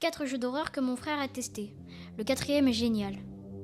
4 jeux d'horreur que mon frère a testés. Le 4e est génial.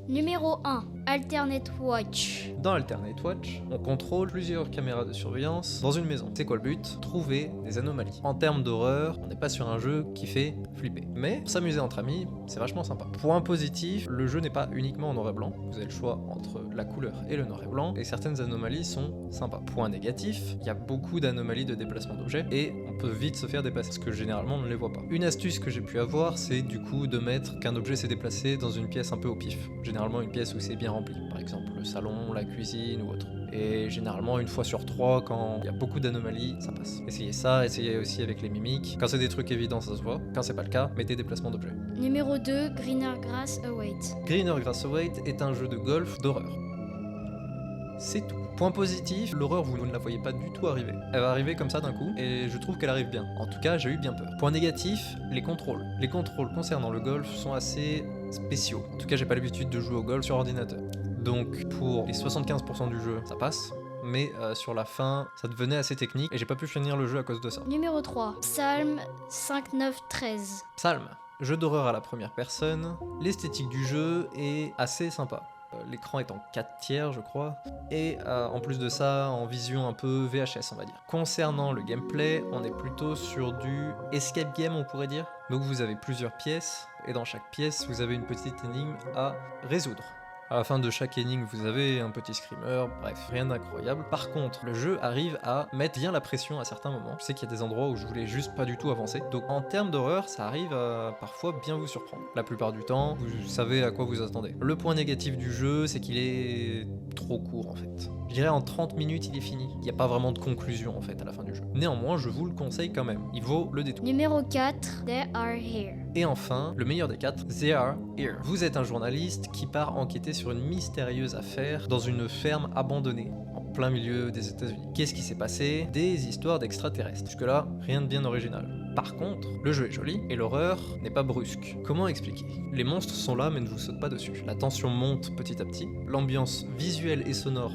Numéro 1, Alternate Watch. Dans Alternate Watch, on contrôle plusieurs caméras de surveillance dans une maison. C'est quoi le but? Trouver des anomalies. En termes d'horreur, on n'est pas sur un jeu qui fait flipper. Mais pour s'amuser entre amis, c'est vachement sympa. Point positif, le jeu n'est pas uniquement en noir et blanc. Vous avez le choix entre la couleur et le noir et blanc, et certaines anomalies sont sympas. Point négatif, il y a beaucoup d'anomalies de déplacement d'objets, et on peut vite se faire dépasser, parce que généralement on ne les voit pas. Une astuce que j'ai pu avoir, c'est du coup de mettre qu'un objet s'est déplacé dans une pièce un peu au pif. Généralement une pièce où c'est bien rempli, par exemple le salon, la cuisine ou autre. Et généralement une fois sur 3, quand il y a beaucoup d'anomalies, ça passe. Essayez ça, essayez aussi avec les mimiques. Quand c'est des trucs évidents, ça se voit. Quand c'est pas le cas, mettez déplacement d'objets. Numéro 2, Greener Grass Await. Greener Grass Await est un jeu de golf d'horreur. C'est tout. Point positif, l'horreur vous ne la voyez pas du tout arriver. Elle va arriver comme ça d'un coup, et je trouve qu'elle arrive bien. En tout cas, j'ai eu bien peur. Point négatif, les contrôles. Les contrôles concernant le golf sont assez spéciaux. En tout cas, j'ai pas l'habitude de jouer au golf sur ordinateur. Donc pour les 75% du jeu, ça passe. Mais sur la fin, ça devenait assez technique, et j'ai pas pu finir le jeu à cause de ça. Numéro 3, Psalm 5913. Psalm, jeu d'horreur à la première personne. L'esthétique du jeu est assez sympa. L'écran est en 4/3 je crois, et en plus de ça en vision un peu VHS on va dire. Concernant le gameplay, on est plutôt sur du escape game on pourrait dire. Donc vous avez plusieurs pièces, et dans chaque pièce vous avez une petite énigme à résoudre. À la fin de chaque énigme, vous avez un petit screamer, bref, rien d'incroyable. Par contre, le jeu arrive à mettre bien la pression à certains moments. Je sais qu'il y a des endroits où je voulais juste pas du tout avancer. Donc en termes d'horreur, ça arrive à parfois bien vous surprendre. La plupart du temps, vous savez à quoi vous attendez. Le point négatif du jeu, c'est qu'il est trop court en fait. Je dirais en 30 minutes, il est fini. Il n'y a pas vraiment de conclusion en fait à la fin du jeu. Néanmoins, je vous le conseille quand même. Il vaut le détour. Numéro 4, They Are Here. Et enfin, le meilleur des 4, They Are Here. Vous êtes un journaliste qui part enquêter sur une mystérieuse affaire dans une ferme abandonnée, en plein milieu des États-Unis. Qu'est-ce qui s'est passé? Des histoires d'extraterrestres. Jusque-là, rien de bien original. Par contre, le jeu est joli, et l'horreur n'est pas brusque. Comment expliquer? Les monstres sont là mais ne vous sautent pas dessus. La tension monte petit à petit, l'ambiance visuelle et sonore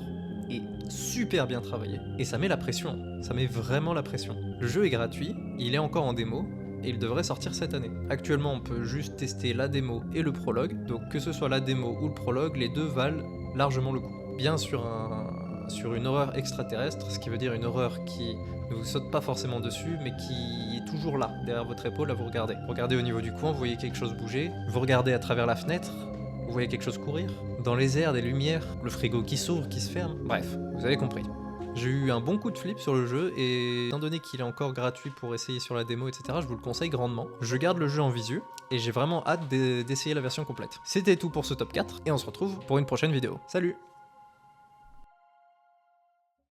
est super bien travaillée, et ça met la pression, ça met vraiment la pression. Le jeu est gratuit, il est encore en démo, et il devrait sortir cette année. Actuellement, on peut juste tester la démo et le prologue, donc que ce soit la démo ou le prologue, les deux valent largement le coup. Bien sur une horreur extraterrestre, ce qui veut dire une horreur qui ne vous saute pas forcément dessus, mais qui est toujours là, derrière votre épaule à vous regarder. Vous regardez au niveau du coin, vous voyez quelque chose bouger, vous regardez à travers la fenêtre, vous voyez quelque chose courir. Dans les airs, des lumières, le frigo qui s'ouvre, qui se ferme, bref, vous avez compris. J'ai eu un bon coup de flip sur le jeu, et étant donné qu'il est encore gratuit pour essayer sur la démo, etc., je vous le conseille grandement. Je garde le jeu en visu, et j'ai vraiment hâte d'essayer la version complète. C'était tout pour ce top 4, et on se retrouve pour une prochaine vidéo. Salut!